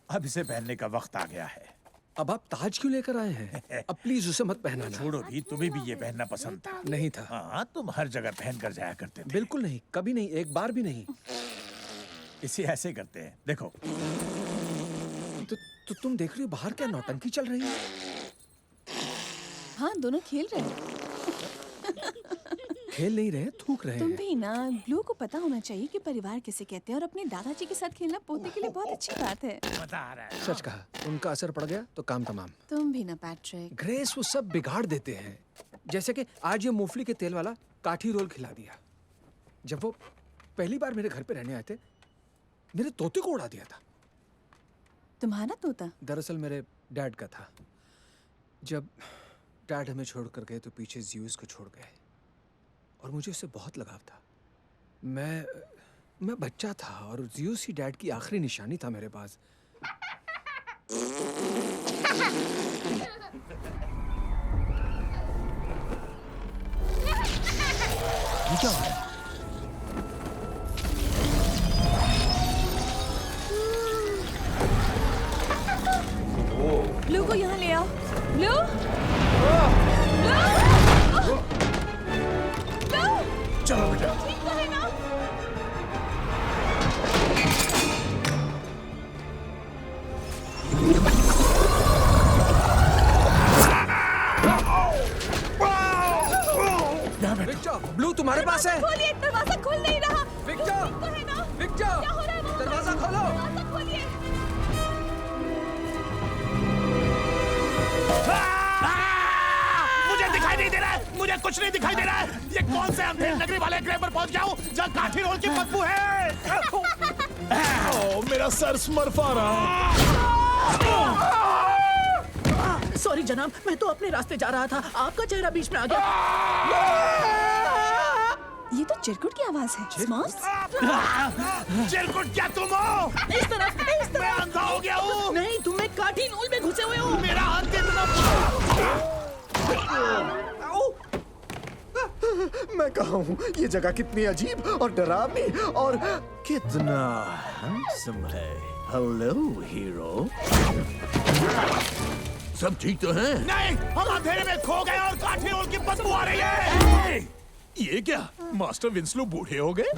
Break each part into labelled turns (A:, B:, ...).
A: अब इसे पहनने का वक्त आ गया है।
B: अब आप ताज क्यों लेकर आए हैं? अब प्लीज उसे मत पहनाना।
A: छोड़ो भी, तुम्हें भी ये पहनना पसंद था।
B: नहीं था।
A: हाँ, तुम हर जगह पहन कर जाया करते थे।
B: बिल्कुल नहीं, कभी नहीं, एक बार भी नहीं।
A: इसे ऐसे करते हैं, देखो।
B: तो तुम देख रही हो बाहर क्या नौटंकी चल रही है?
C: हाँ, दोनों खेल रहे हैं।
B: खेल नहीं रहे, थूक रहे
C: तुम
B: हैं।
C: भी ना, ब्लू को पता होना चाहिए कि परिवार किसे कहते हैं और अपने दादाजी के साथ खेलना पोते के लिए बहुत अच्छी बात है।
A: मजा आ रहा है।
B: सच कहा, उनका असर पड़ गया तो काम तमाम।
C: तुम भी ना पैट्रिक।
B: ग्रेस, वो सब बिगाड़ देते हैं। जैसे कि आज ये मूंगफली के तेल वाला काठी रोल खिला दिया। जब वो पहली बार मेरे घर पे रहने आए थे, मेरे तोते को उड़ा दिया था।
C: तुम्हारा तोता?
B: दरअसल मेरे डैड का था। जब डैड हमें छोड़ कर गए तो पीछे ज़्यूस को छोड़ गए और मुझे उससे बहुत लगाव था। मैं बच्चा था और ज़्यूस ही डैड की आखिरी निशानी था मेरे पास। ये क्या हो रहा है?
C: ब्लू को यहाँ ले आओ। ब्लू,
A: चलो बेटा।
C: ठीक तो है ना?
B: विक्टर, ब्लू तुम्हारे पास है।
C: खोलिए, दरवाजा खुल नहीं रहा।
B: विक्टर,
C: ठीक तो है ना?
B: विक्टर,
C: क्या हो रहा है वहाँ?
B: दरवाजा खोलो।
C: दरवाजा खोलिए।
A: मुझे दिखाई नहीं दे रहा है, मुझे कुछ नहीं दिखाई दे रहा है। ये कौन से अंधेर नगरी वाले ग्रह पर पहुंच जाऊं जहाँ काठी रोल की बदबू है।
D: ओह, मेरा सर स्मर्फ आ रहा है।
E: सॉरी जनाब, मैं तो अपने रास्ते जा रहा था, आपका चेहरा बीच में आ गया।
C: ये तो चिरकुट की आवाज है। स्मॉस?
A: चिरकुट क्या तुम हो?
E: इस तरफ, इस
A: मैं
E: तरफ।
A: अंधा हो गया हूँ।
E: नहीं, तुम एक काठी नूल में घुसे हुए हो।
A: मेरा हाथ कितना
D: मैं कहा हूँ, ये जगह कितनी अजीब और डरावनी और कितना हैंडसम है। हेलो हीरो, सब ठीक तो है?
A: नहीं, हम अंधेरे में खो गए और काठी रोल की बदबू आ रही है।
D: ये क्या, मास्टर विंस्लो बूढ़े हो गए?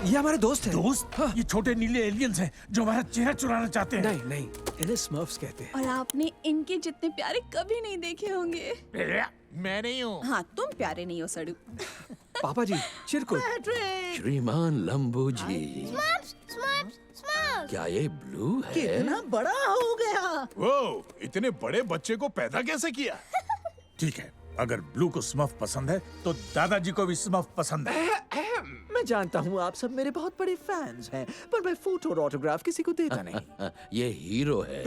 B: ये हमारे दोस्त हैं।
A: दोस्त?
B: हाँ।
A: ये छोटे नीले एलियंस हैं जो हमारा चेहरा चुराना चाहते हैं।
B: नहीं नहीं, इन्हें स्मर्फ्स कहते हैं।
C: और आपने इनके जितने प्यारे कभी नहीं देखे होंगे।
A: मैं नहीं हूँ।
C: हाँ, तुम प्यारे नहीं हो सड़ू।
B: पापा जी, चिरकुट।
F: श्रीमान लंबू जी,
G: Smurfs!
F: क्या ये ब्लू है?
E: कितना बड़ा हो गया।
D: वो इतने बड़े बच्चे को पैदा कैसे किया?
A: ठीक है, अगर ब्लू को स्मर्फ पसंद है तो दादाजी को भी स्मर्फ पसंद है।
E: मैं जानता हूँ आप सब मेरे बहुत बड़े फैंस हैं, पर मैं फोटो और ऑटोग्राफ किसी को देता नहीं।
F: ये हीरो है।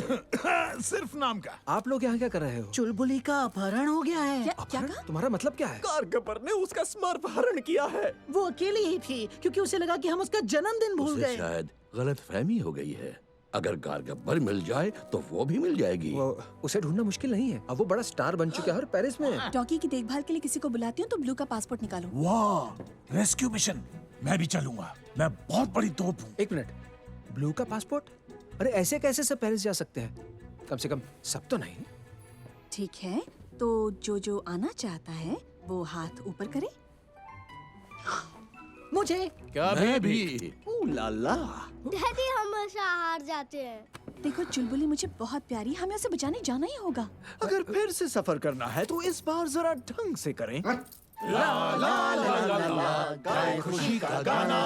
D: सिर्फ नाम का।
B: आप लोग यहाँ क्या कर रहे हो?
E: चुलबुली का अपहरण हो गया है।
C: क्या कहा?
B: तुम्हारा मतलब क्या है?
E: कारगबर ने उसका स्मर्फ हरण किया है। वो अकेली ही थी क्योंकि उसे लगा कि हम उसका जन्मदिन भूल
F: उसे
E: गए।
F: शायद गलतफहमी हो गई है। अगर कारगब्बर मिल जाए तो वो भी मिल जाएगी।
B: वो उसे ढूंढना मुश्किल नहीं है। अब वो बड़ा स्टार बन चुका है और पेरिस में है।
C: डॉगी की देखभाल के लिए किसी को बुलाती हूँ तो ब्लू का पासपोर्ट निकालो।
A: वाह, रेस्क्यू मिशन। मैं भी चलूंगा, मैं बहुत बड़ी तोप हूँ।
B: एक मिनट, ब्लू का पासपोर्ट? अरे ऐसे कैसे सब पेरिस जा सकते हैं? कम से कम सब तो नहीं।
C: ठीक है, तो जो आना चाहता है वो हाथ ऊपर करे।
E: मुझे
F: मैं भी।
E: ला ला।
G: डैडी हमेशा हार जाते हैं।
C: देखो, चुलबुली मुझे बहुत प्यारी, हमें उसे बचाने जाना ही होगा।
E: अगर फिर से सफर करना है तो इस बार जरा ढंग से करें।
D: गाए खुशी का गाना।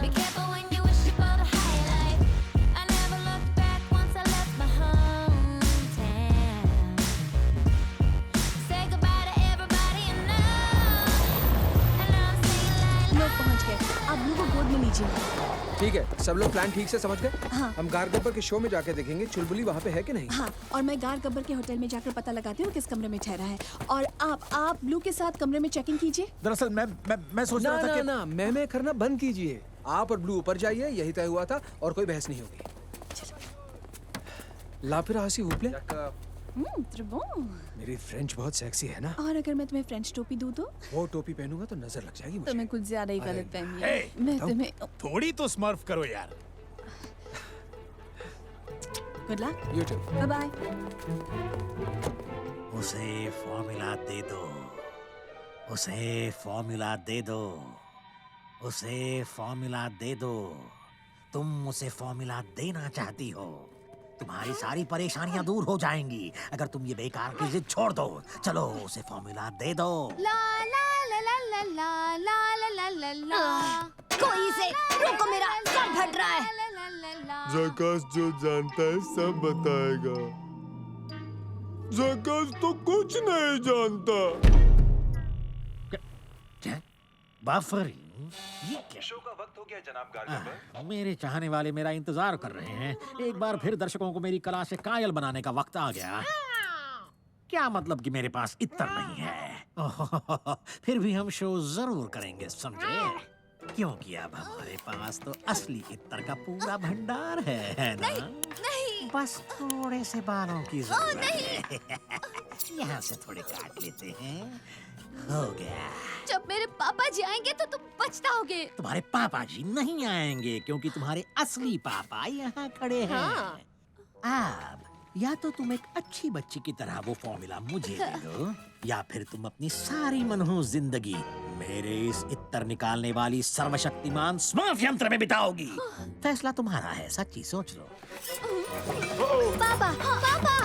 G: Be careful when you wish for the high life. I never looked back once I left my hometown. Say goodbye to everybody you know. And now I'm singing
C: लोग पहुँच गए, अब ब्लू को गोद में लीजिए।
B: ठीक है, सब लोग प्लान ठीक से समझ गए?
C: हाँ।
B: हम कारगब्बर के शो में जाके देखेंगे चुलबुली वहाँ पे है कि नहीं।
C: हाँ, और मैं गार गब्बर के होटल में जाकर पता लगाती हूँ किस कमरे में ठहरा है। और आप ब्लू के साथ कमरे में चेकिंग कीजिए।
A: दरअसल मैं सोच
B: ना
A: रहा था
B: ना
A: कि
B: ना, मैं करना बंद कीजिए। आप और ब्लू ऊपर जाइए, यही तय हुआ था और कोई बहस नहीं होगी। लापिरा हसी ऊपले
C: très bon।
B: मेरी फ्रेंच बहुत सेक्सी है ना?
C: और अगर मैं तुम्हें फ्रेंच टोपी दूं तो?
B: वो टोपी पहनूंगा तो नजर लग जाएगी मुझे।
C: तुम्हें कुछ ज्यादा ही गलत फहमी है।
A: Hey,
C: मैं तुम्हें
A: थोड़ी तो स्मर्फ करो यार।
C: Good luck.
B: You too।
C: Bye bye.
A: उसे फॉर्मूला दे दो, उसे फॉर्मूला दे दो, उसे फॉर्मूला दे दो। तुम उसे फॉर्मूला देना चाहती हो, तुम्हारी सारी परेशानियां दूर हो जाएंगी अगर तुम ये बेकार की जिद छोड़ दो। चलो उसे फॉर्मूला दे दो।
G: ला ला ला ला ला ला ला ला ला ला। कोई से रुको, मेरा सर फट रहा है।
H: जकास जो जानता है सब बताएगा। जकास तो कुछ नहीं जानता।
A: क्या? बाफरी? ये क्या?
I: शो का वक्त हो गया जनाब गार्गपर।
A: मेरे चाहने वाले मेरा इंतजार कर रहे हैं। एक बार फिर दर्शकों को मेरी कला से कायल बनाने का वक्त आ गया। क्या मतलब कि मेरे पास इत्तर नहीं है? फिर भी हम शो जरूर करेंगे, समझे? क्योंकि अब हमारे पास तो असली इत्तर का पूरा भंडार है ना?
G: नहीं।
A: बस थोड़े से बालों की जरूरत है। यहाँ से थोड़े काट लेते हैं। हो गया।
G: जब मेरे पापा जी आएंगे तो तुम पछताओगे।
A: तुम्हारे पापा जी नहीं आएंगे क्योंकि तुम्हारे असली पापा यहाँ खड़े हैं। अब या तो तुम एक अच्छी बच्ची की तरह वो फॉर्मूला मुझे दे दो, या फिर तुम अपनी सारी मनहूस जिंदगी मेरे इस इत्तर निकालने वाली सर्वशक्तिमान स्मर्फ यंत्र में बिताओगी। फैसला तुम्हारा है, सच्ची सोच लो।
G: पापा, पापा।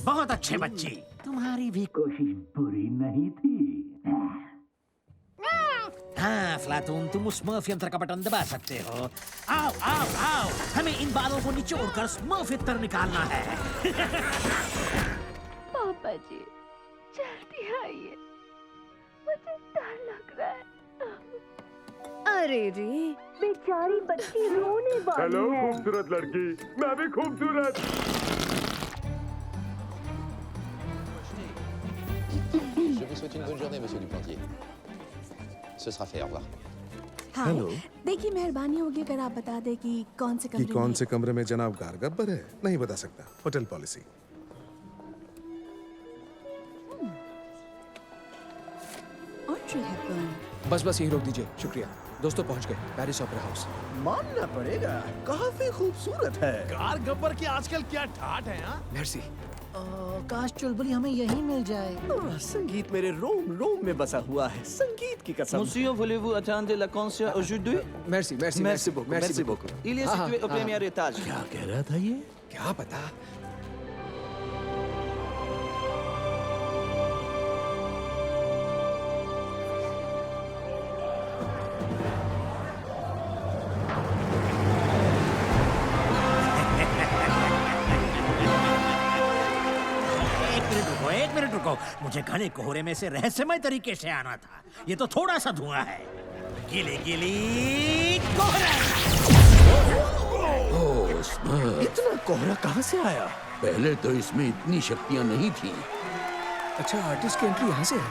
A: बहुत अच्छे बच्चे, तुम्हारी भी कोशिश बुरी नहीं थी। हाँ फ्लातून, तुम उस स्मर्फ यंत्र का बटन दबा सकते हो। आओ आओ आओ, हमें इन बालों को निचोड़कर स्मर्फ इत्तर निकालना है।
G: पापा जी जल्दी आइए, मुझे डर लग रहा है। अरे रे, बेचारी बच्ची रोने वाली
H: हेलो
G: है।
H: खूबसूरत लड़की, मैं भी खूबसूरत।
J: Je vous souhaite une bonne journée, monsieur Duplantier. Ce sera fait, au revoir.
C: हाँ,
D: हेलो।
C: देखिए मेहरबानी होगी अगर आप बता दें कि कौन से
H: कि
C: कमरे
H: कौन
C: में।
H: से कमरे में जनाब गारगब्बर है? नहीं बता सकता, होटल पॉलिसी।
C: Audrey Hepburn.
B: बस बस यही रोक दीजिए, शुक्रिया। दोस्तों पहुंच गए पेरिस ओपेरा हाउस।
D: मानना पड़ेगा, काफी खूबसूरत है।
A: कार गब्बर की आजकल क्या ठाट है? हाँ?
B: मेर्सी।
E: काश चुलबुली हमें यहीं मिल जाए।
D: संगीत मेरे रोम रोम में बसा हुआ है, संगीत की कसम।
K: Monsieur, voulez-vous attendre le concert aujourd'hui?
B: Mercy mercy
K: Merci beaucoup, merci beaucoup. Il est situé au premier étage.
D: क्या कह रहा था ये?
B: क्या पता।
A: एक मिनट रुको, मुझे घने कोहरे में से रहस्यमय तरीके से आना था। ये तो थोड़ा सा धुआं है। गिली गिली कोहरा।
F: ओह स्मर्फ,
D: इतना कोहरा कहाँ से आया?
F: पहले तो इसमें इतनी शक्तियां नहीं थी।
B: अच्छा, आर्टिस्ट की एंट्री यहाँ से है।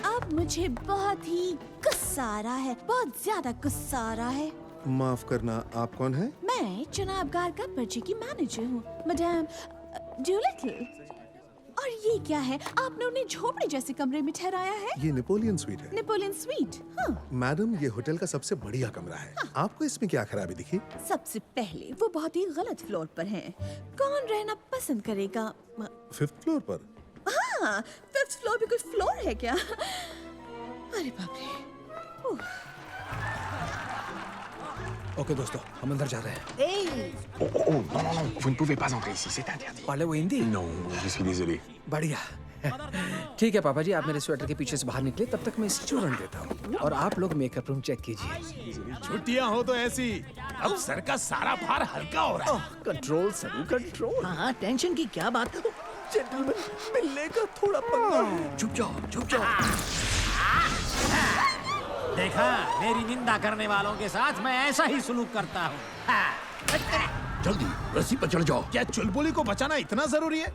C: अब मुझे बहुत ही गुस्सा आ रहा है, बहुत ज्यादा गुस्सा आ रहा है।
H: माफ करना, आप कौन है?
C: मैं जनाब गारगब्बर जी की मैनेजर हूँ, मैडम डूलिटल। और ये क्या है? आपने उन्हें झोपड़ी जैसे कमरे में ठहराया है।
H: ये नेपोलियन स्वीट है।
C: Napoleon sweet. हाँ।
H: मैडम, ये होटल का सबसे बढ़िया कमरा है। आपको इसमें क्या खराबी दिखी?
C: सबसे पहले वो बहुत ही गलत फ्लोर पर हैं। कौन रहना पसंद करेगा?
H: 5th फ्लोर पर?
C: हाँ, 5th फ्लोर भी कोई फ्लोर है क्या? अरे बाप रे। उफ।
B: ओके दोस्तों, हम अंदर जा रहे हैं।
I: Vous ne pouvez pas entrer ici, c'est interdit.
B: पाले वो Hindi?
I: Non, je suis désolé.
B: बढ़िया। ठीक है पापा जी, आप मेरे स्वेटर के पीछे से बाहर निकले, तब तक मैं इसे चूरन देता हूँ। और आप लोग मेकअप रूम चेक कीजिए।
A: छुट्टियां हो तो ऐसी, अब सर का सारा भार हल्का हो रहा है।
D: कंट्रोल सरू, कंट्रोल।
E: हाँ, टेंशन की क्या बात।
D: जेंटलमैन, मिलने का थोड़ा पंगा है।
B: चुप जाओ, चुप जाओ।
A: देखा, मेरी निंदा करने वालों के साथ मैं ऐसा ही सलूक करता हूँ।
F: जल्दी रस्सी पर चढ़ जाओ।
A: क्या चुलबुली को बचाना इतना जरूरी है?